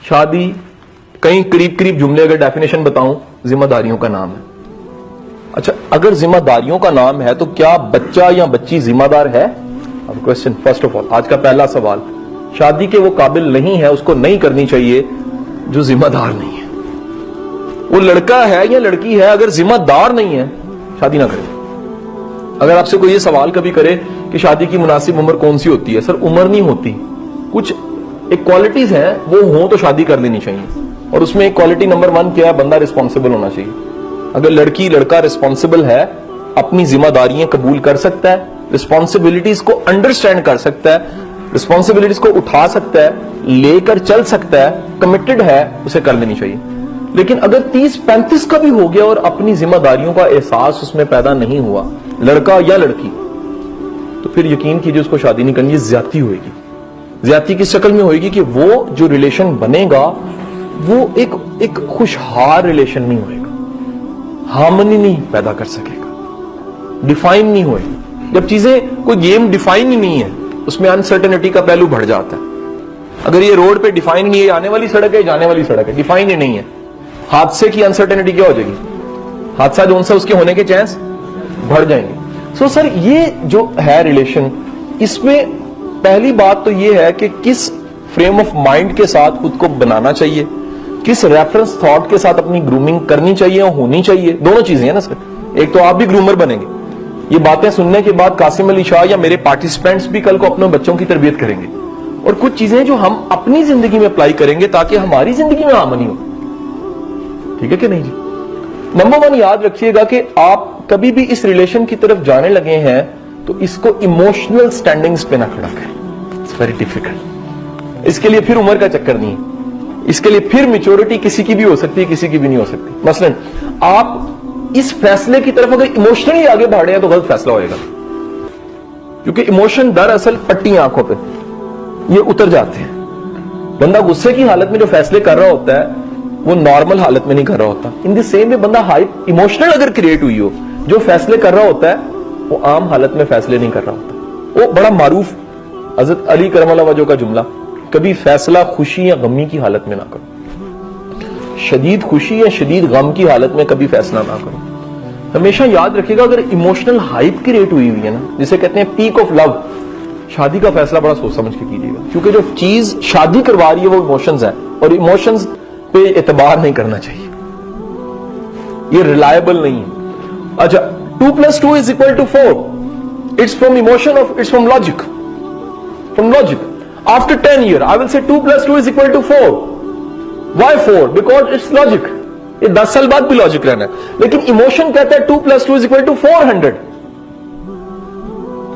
شادی کہیں قریب قریب جملے اگر ڈیفینیشن بتاؤں ذمہ داریوں کا نام ہے. اچھا اگر ذمہ داریوں کا نام ہے تو کیا بچہ یا بچی ذمہ دار ہے؟ اب کوشچن فرسٹ آف آل آج کا پہلا سوال, شادی کے وہ قابل نہیں ہے, اس کو نہیں کرنی چاہیے جو ذمہ دار نہیں ہے. وہ لڑکا ہے یا لڑکی ہے اگر ذمہ دار نہیں ہے شادی نہ کرے. اگر آپ سے کوئی یہ سوال کبھی کرے کہ شادی کی مناسب عمر کون سی ہوتی ہے, سر عمر نہیں ہوتی, کچھ ایک کوالٹیز ہیں وہ ہوں تو شادی کر لینی چاہیے. اور اس میں ایک کوالٹی نمبر 1 کیا ہے, بندہ رسپانسبل ہونا چاہیے. اگر لڑکی لڑکا رسپانسبل ہے, اپنی ذمہ داریاں قبول کر سکتا ہے, رسپانسبلٹیز کو انڈرسٹینڈ کر سکتا ہے, رسپانسبلٹیز کو اٹھا سکتا ہے, لے کر چل سکتا ہے, کمیٹڈ ہے, اسے کر لینی چاہیے. لیکن اگر 30-35 کا بھی ہو گیا اور اپنی ذمہ داریوں کا احساس اس میں پیدا نہیں ہوا, لڑکا یا لڑکی, تو پھر یقین کیجیے اس کو شادی نہیں کرنی. زیادتی ہوئے گی. زیادتی کس شکل میں ہوئے گی کہ وہ جو ریلیشن بنے گا وہ ایک خوشحال ریلیشن نہیں ہوئے گا, ہارمنی نہیں پیدا کر سکے گا, ڈیفائن نہیں ہوئے. جب چیزیں کوئی گیم ڈیفائن ہی نہیں ہے اس میں انسرٹنٹی کا پہلو بڑھ جاتا ہے. اگر یہ روڈ پہ ڈیفائن نہیں ہے, آنے والی سڑک ہے جانے والی سڑک ہے, ڈیفائن ہی نہیں ہے, حادثے کی انسرٹنٹی کیا ہو جائے گی, حادثہ جو سا اس کے ہونے کے چانس بڑھ جائیں گے. سو سر یہ جو ہے ریلیشن, اس میں پہلی بات تو یہ ہے کہ کس فریم آف مائنڈ کے ساتھ خود کو بنانا چاہیے, کس ریفرنس تھاٹ کے ساتھ اپنی گرومنگ کرنی چاہیے اور ہونی چاہیے. دونوں چیزیں ہیں نا سر. ایک تو آپ بھی گرومر بنیں گے, یہ باتیں سننے کے بعد قاسم علی شاہ یا میرے پارٹیسپینٹس بھی کل کو اپنے بچوں کی تربیت کریں گے, اور کچھ چیزیں جو ہم اپنی زندگی میں اپلائی کریں گے تاکہ ہماری زندگی میں آمنی ہو. ٹھیک ہے کہ نہیں جی؟ نمبر 1 یاد رکھیے گا کہ آپ کبھی بھی اس ریلیشن کی طرف جانے لگے ہیں تو اس کو ایموشنل سٹینڈنگز پہ نہ کھڑا کریں. It's very difficult. اس کے لیے پھر عمر کا چکر نہیں ہے, اس کے لیے پھر میچورٹی کسی کی بھی ہو سکتی ہے, کسی کی بھی نہیں ہو سکتی. مثلا آپ اس فیصلے کی طرف اگر ایموشنلی آگے بڑھے ہیں تو غلط فیصلہ ہوئے گا, کیونکہ ایموشن دراصل پٹی آنکھوں پہ یہ اتر جاتے ہیں. بندہ غصے کی حالت میں جو فیصلے کر رہا ہوتا ہے وہ نارمل حالت میں نہیں کر رہا ہوتا. ان دی سیم وے بندہ ہائپ ایموشنل اگر کریٹ ہوئی ہو, جو فیصلے کر رہا ہوتا ہے وہ عام حالت میں فیصلے نہیں کر رہا ہوتا. وہ بڑا معروف حضرت علی کرم اللہ وجہ کا جملہ, کبھی فیصلہ خوشی یا غمی کی حالت میں نہ کرو, شدید خوشی یا شدید غم کی حالت میں کبھی فیصلہ نہ کرو. ہمیشہ یاد رکھیے گا اگر ایموشنل ہائپ کریٹ ہوئی ہے نا, جسے کہتے ہیں پیک آف لو, شادی کا فیصلہ بڑا سوچ سمجھ کے کیجیے گا, کیونکہ جو چیز شادی کروا رہی ہے وہ ایموشنز ہیں, اور ایموشنز پہ اعتبار نہیں کرنا چاہیے, یہ ریلائبل نہیں ہے. اچھا 2+2 = 4, it's from emotion, it's from logic. From logic. After 10 years, I will say 2+2 = 4. Why 4? Because it's logic. یہ 10 سال بعد بھی لاجک رہنا ہے, لیکن ایموشن کہتا ہے 2+2 = 400.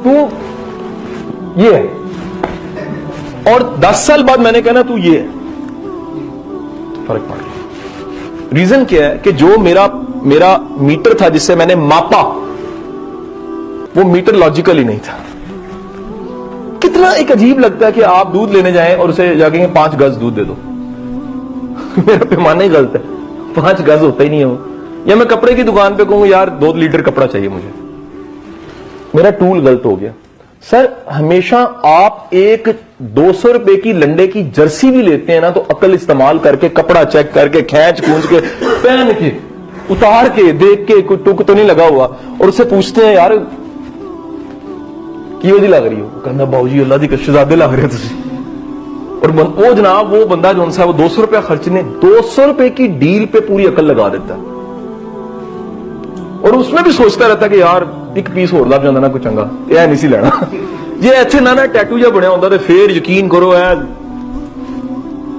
تو یہ ہے, اور 10 سال بعد میں نے کہنا تو یہ ہے, فرق پڑ گیا. ریزن کیا ہے کہ جو میرا میٹر تھا جس سے میں نے ماپا وہ میٹر لاجیکل ہی نہیں تھا. کتنا ایک عجیب لگتا ہے کہ آپ دودھ لینے جائیں اور اسے جا کے 5 گز دودھ دے دو. میرا پیمانہ ہی غلط ہے, 5 گز ہوتا ہی نہیں ہے. یا میں کپڑے کی دکان پہ کہوں یار 2 لیٹر کپڑا چاہیے مجھے, میرا ٹول غلط ہو گیا. سر ہمیشہ آپ ایک 200 روپے کی لنڈے کی جرسی بھی لیتے ہیں نا تو عقل استعمال کر کے, کپڑا چیک کر کے, کھینچ کھونچ کے, پہن کے, اتار کے, دیکھ کے, کوئی ٹک تو نہیں لگا ہوا, اور اسے پوچھتے ہیں یار کی وجہ لگ رہی ہو, کہنا باؤ جی اللہ دی کشزادے لگ رہے تھے. اور وہ جناب وہ بندہ جو ہے وہ 200 روپے خرچنے, 200 روپے کی ڈیل پہ پوری عقل لگا دیتا ہے, اور اس میں بھی سوچتا رہتا کہ یار ایک پیس ہو لگ جانا نا کوئی چنگا, یہ نہیں سی لینا. یہ ایتھے نہ ٹیٹو جا بنیا ہوتا تو پھر یقین کرو ہے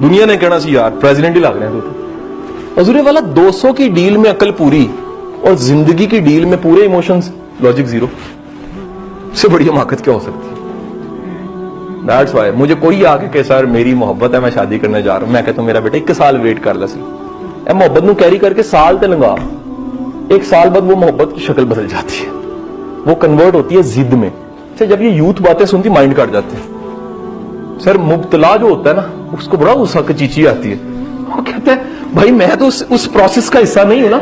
دنیا نے کہنا سی یار پریزیڈنٹ ہی لگ رہے ہیں. حضور والا 200 کی ڈیل میں عقل پوری اور زندگی کی ڈیل میں پورے ایموشنز, لاجک زیرو. سے بڑی حماقت کیا ہو سکتی ہے؟ That's why مجھے کوئی آ کے سر میری محبت ہے میں شادی کرنے جا رہا ہوں, میں کہتا ہوں میرا بیٹا 1 سال ویٹ کر لے, اے محبت نو کیری کر کے سال تے لنگا. 1 سال بعد وہ محبت کی شکل بدل جاتی ہے, وہ کنورٹ ہوتی ہے ضد میں. اچھا جب یہ یوتھ باتیں سنتی مائنڈ کٹ جاتے ہیں. سر مبتلا جو ہوتا ہے نا اس کو بڑا غصہ چیچی آتی ہے, وہ کہتا ہے بھائی میں تو اس پروسیس کا حصہ نہیں ہوں نا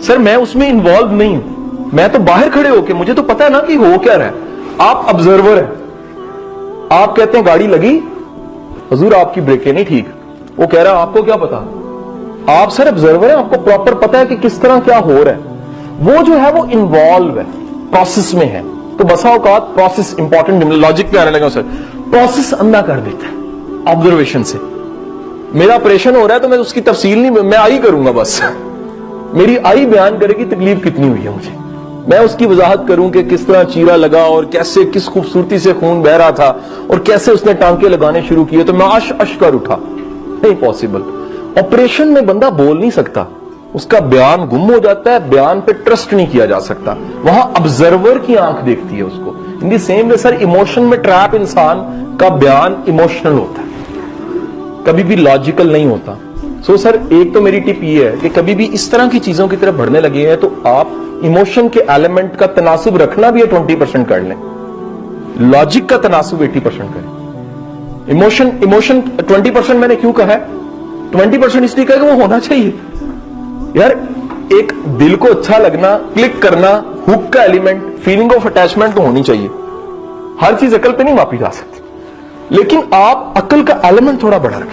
سر, میں اس میں انوالو نہیں ہوں, میں تو باہر کھڑے ہو کے مجھے تو پتا ہے نا کہ ہو کیا رہا ہے. آپ ابزرور ہیں, آپ کہتے ہیں گاڑی لگی, حضور آپ کی بریکیں نہیں ٹھیک, وہ کہہ رہا ہے آپ کو کیا پتا, آپ سر آبزرور ہیں, آپ کو پراپر پتا ہے کہ کس طرح کیا ہو رہا ہے. وہ جو ہے وہ انوالو ہے, پروسیس میں ہے. تو بسا اوقات پروسیس انپورٹنٹ, لاجک پہ آنے لگا سر, پروسیس اندھا کر دیتا ہے آبزرویشن سے. میرا آپریشن ہو رہا ہے تو میں اس کی تفصیل نہیں, میں آئی کروں گا بس, میری آئی بیان کرے گی تکلیف کتنی ہوئی ہے مجھے, میں اس کی وضاحت کروں کہ کس طرح چیرا لگا اور کیسے کس خوبصورتی سے خون بہ رہا تھا اور کیسے اس نے ٹانکے لگانے شروع کیے, تو میں اش کر اٹھا. نہیں پاسبل. آپریشن میں بندہ بول نہیں سکتا, اس کا بیان گم ہو جاتا ہے, بیان پہ ٹرسٹ نہیں کیا جا سکتا. وہاں آبزرور کی آنکھ دیکھتی ہے اس کو. In the same way sir emotion میں ٹریپ انسان کا بیان ایموشنل ہوتا ہے, کبھی بھی لاجیکل نہیں ہوتا. سو سر ایک تو میری ٹپ یہ ہے کہ کبھی بھی اس طرح کی چیزوں کی طرف بڑھنے لگے ہیں تو آپ ایموشن کے ایلیمنٹ کا تناسب رکھنا بھی ہے 20% کر لیں, لاجک کا تناسب 80% کریں. ایموشن 20% میں نے کیوں کہا ہے 20% اس لیے کہا کہ وہ ہونا چاہیے یار. ایک دل کو اچھا لگنا, کلک کرنا, ہک کا ایلیمنٹ, فیلنگ آف اٹیچمنٹ تو ہونی چاہیے. ہر چیز عقل پہ نہیں ماپی جا سکتی, لیکن آپ عقل کا ایلیمنٹ تھوڑا بڑھا رکھیں.